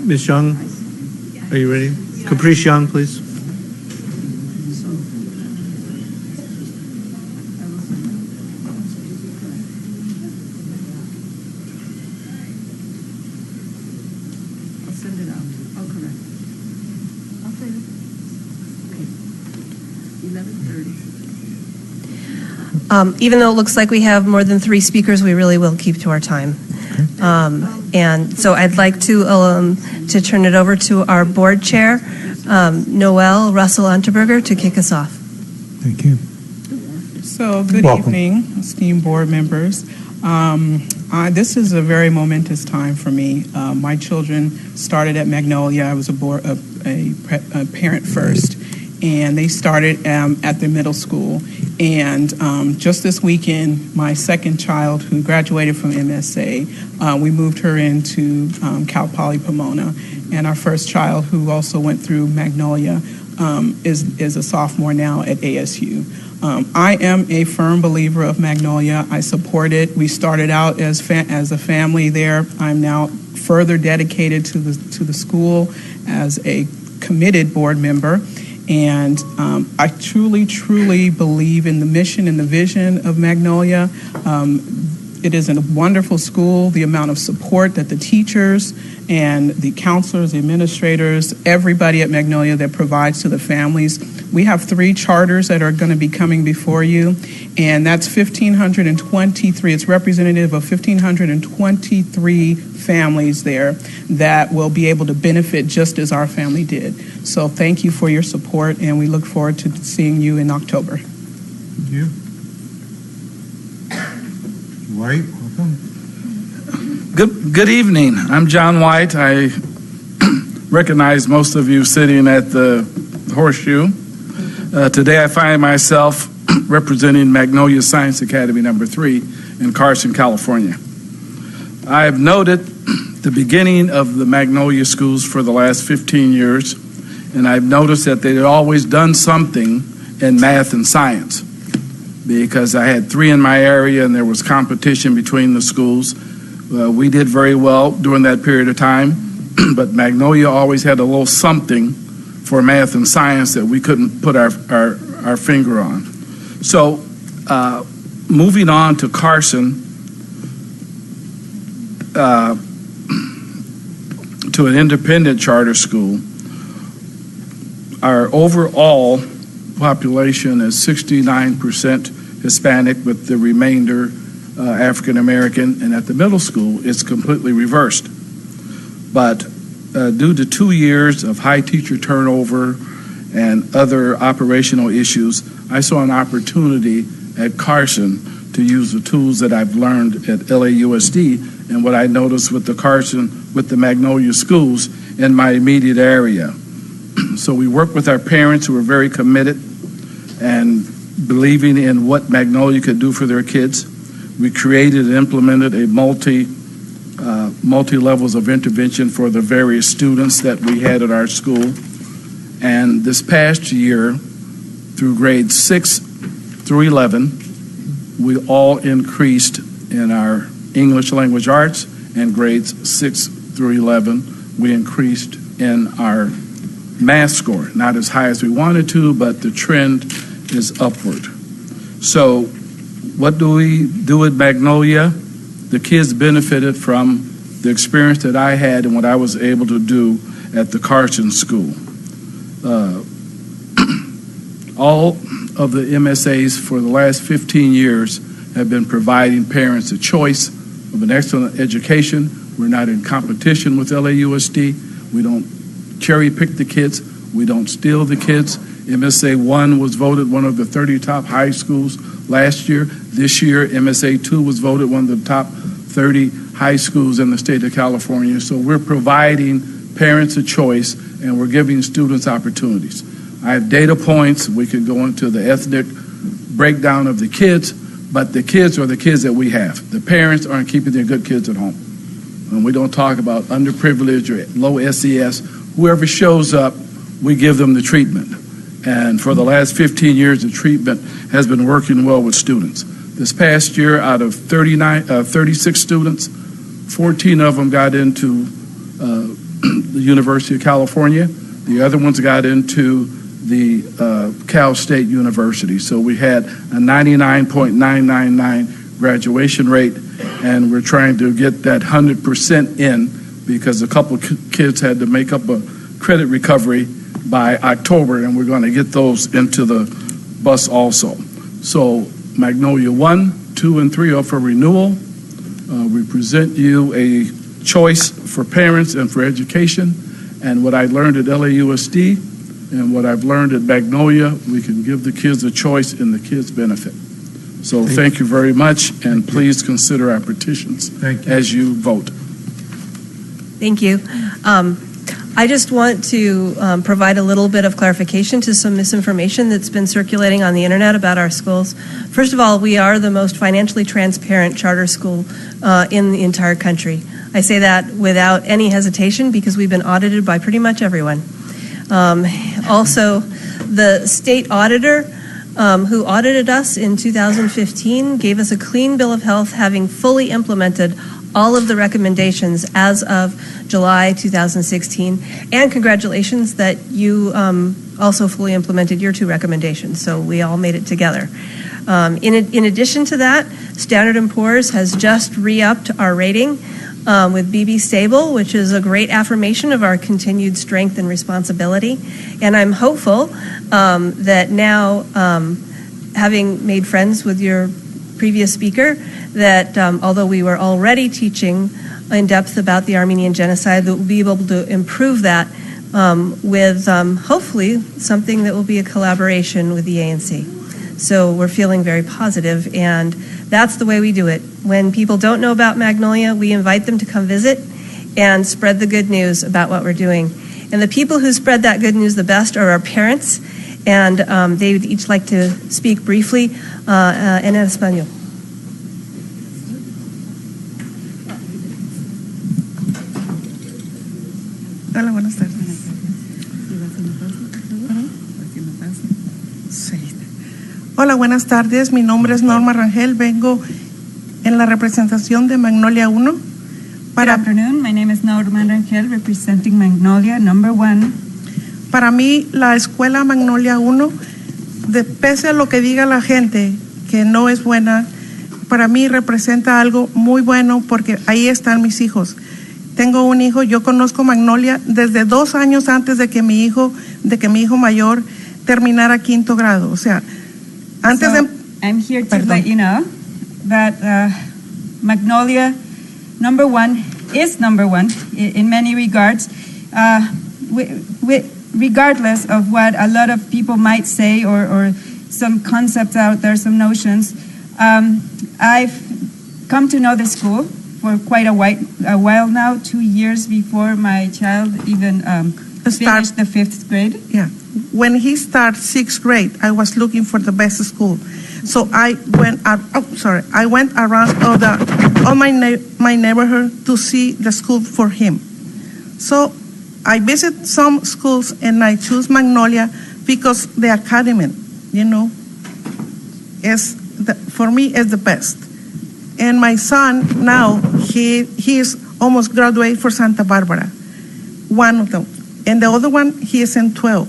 Ms. Young, are you ready? Caprice Young, please. Even though it looks like we have more than 3 speakers, we really will keep to our time. And so I'd like to turn it over to our board chair, Noelle Russell Unterberger, to kick us off. Thank you. So good evening, esteemed board members. This is a very momentous time for me. My children started at Magnolia. I was a parent first, and they started at the middle school. And just this weekend, my second child, who graduated from MSA, we moved her into Cal Poly Pomona. And our first child, who also went through Magnolia, is a sophomore now at ASU. I am a firm believer of Magnolia. I support it. We started out as a family there. I'm now further dedicated to the school as a committed board member. And I truly, truly believe in the mission and the vision of Magnolia. It is a wonderful school. The amount of support that the teachers and the counselors, the administrators, everybody at Magnolia that provides to the families. We have 3 charters that are going to be coming before you, and that's 1,523. It's representative of 1,523 families there that will be able to benefit just as our family did. So thank you for your support, and we look forward to seeing you in October. Thank you. White, welcome. Good evening. I'm John White. I recognize most of you sitting at the Horseshoe. Today I find myself representing Magnolia Science Academy number 3 in Carson, California. I have noted the beginning of the Magnolia schools for the last 15 years, and I've noticed that they've always done something in math and science, because I had 3 in my area and there was competition between the schools. We did very well during that period of time, but Magnolia always had a little something for math and science that we couldn't put our finger on. So moving on to Carson, to an independent charter school, our overall population is 69% Hispanic, with the remainder African American, and at the middle school it's completely reversed. But due to 2 years of high teacher turnover and other operational issues, I saw an opportunity at Carson to use the tools that I've learned at LAUSD and what I noticed with the Magnolia schools in my immediate area. So we worked with our parents who were very committed and believing in what Magnolia could do for their kids. We created and implemented a multi levels of intervention for the various students that we had at our school. And this past year, through grades 6 through 11, we all increased in our English language arts, and grades 6 through 11, we increased in our math score. Not as high as we wanted to, but the trend is upward. So what do we do at Magnolia? The kids benefited from the experience that I had and what I was able to do at the Carson school. All of the MSAs for the last 15 years have been providing parents a choice of an excellent education. We're not in competition with LAUSD. We don't cherry pick the kids. We don't steal the kids. MSA 1 was voted one of the 30 top high schools last year. This year, MSA 2 was voted one of the top 30 high schools in the state of California. So we're providing parents a choice, and we're giving students opportunities. I have data points. We could go into the ethnic breakdown of the kids, but the kids are the kids that we have. The parents aren't keeping their good kids at home. And we don't talk about underprivileged or low SES. Whoever shows up, we give them the treatment. And for the last 15 years, the treatment has been working well with students. This past year, out of 36 students, 14 of them got into the University of California. The other ones got into the Cal State University. So we had a 99.999 graduation rate, and we're trying to get that 100% in because a couple kids had to make up a credit recovery by October, and we're going to get those into the bus also. So Magnolia 1, 2, and 3 are for renewal. We present you a choice for parents and for education, and what I learned at LAUSD and what I've learned at Magnolia, we can give the kids a choice and the kids benefit. So thank you very much, and please consider our petitions as you vote. Thank you. I just want to provide a little bit of clarification to some misinformation that's been circulating on the internet about our schools. First of all, we are the most financially transparent charter school in the entire country. I say that without any hesitation because we've been audited by pretty much everyone. Also, the state auditor who audited us in 2015 gave us a clean bill of health, having fully implemented all of the recommendations as of July 2016. And congratulations that you also fully implemented your 2 recommendations. So we all made it together. In addition to that, Standard & Poor's has just re-upped our rating with BB Stable, which is a great affirmation of our continued strength and responsibility. And I'm hopeful that now, having made friends with your previous speaker, that although we were already teaching in depth about the Armenian genocide, that we'll be able to improve that with hopefully something that will be a collaboration with the ANC. So we're feeling very positive, and that's the way we do it. When people don't know about Magnolia, we invite them to come visit and spread the good news about what we're doing. And the people who spread that good news the best are our parents, and they would each like to speak briefly en español. Hola, buenas tardes. Hola, buenas tardes. Mi nombre es Norma Rangel. Vengo en la representación de Magnolia 1. Good afternoon. My name is Norma Rangel, representing Magnolia number 1. Para mí, la escuela Magnolia 1, pese a lo que diga la gente que no es buena, para mí representa algo muy bueno porque ahí están mis hijos. Tengo un hijo, yo conozco Magnolia desde 2 años antes de que mi hijo mayor terminara 5º grado. O sea, antes so, I'm here to let you know that Magnolia number 1 is number 1 in many regards. Regardless of what a lot of people might say or some concepts out there, some notions, I've come to know the school for quite a while now, 2 years before my child even finished the 5th grade. Yeah. When he started 6th grade, I was looking for the best school. So I went around all my neighborhood to see the school for him. So I visit some schools and I choose Magnolia because the academy, for me is the best. And my son now, he is almost graduated for Santa Barbara, one of them. And the other one, he is in 12.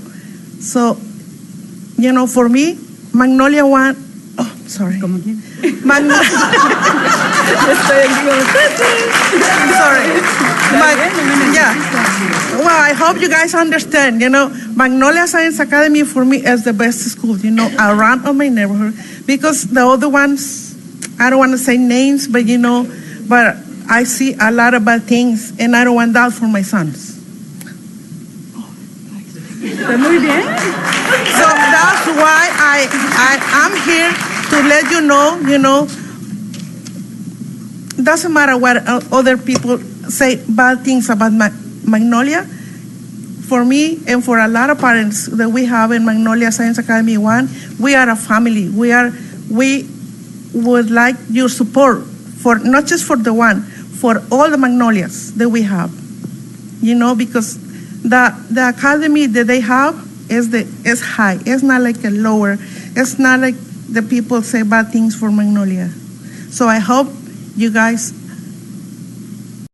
So, for me, Magnolia 1, sorry. Well, I hope you guys understand, Magnolia Science Academy for me is the best school, around on my neighborhood, because the other ones, I don't want to say names, but but I see a lot of bad things, and I don't want that for my sons. Muy bien. So that's why I'm here to let you know, doesn't matter what other people say bad things about Magnolia. For me and for a lot of parents that we have in Magnolia Science Academy 1, we are a family. We would like your support for not just for the one, for all the Magnolias that we have. Because the academy that they have is high. It's not like a lower. It's not like the people say bad things for Magnolia. So I hope you guys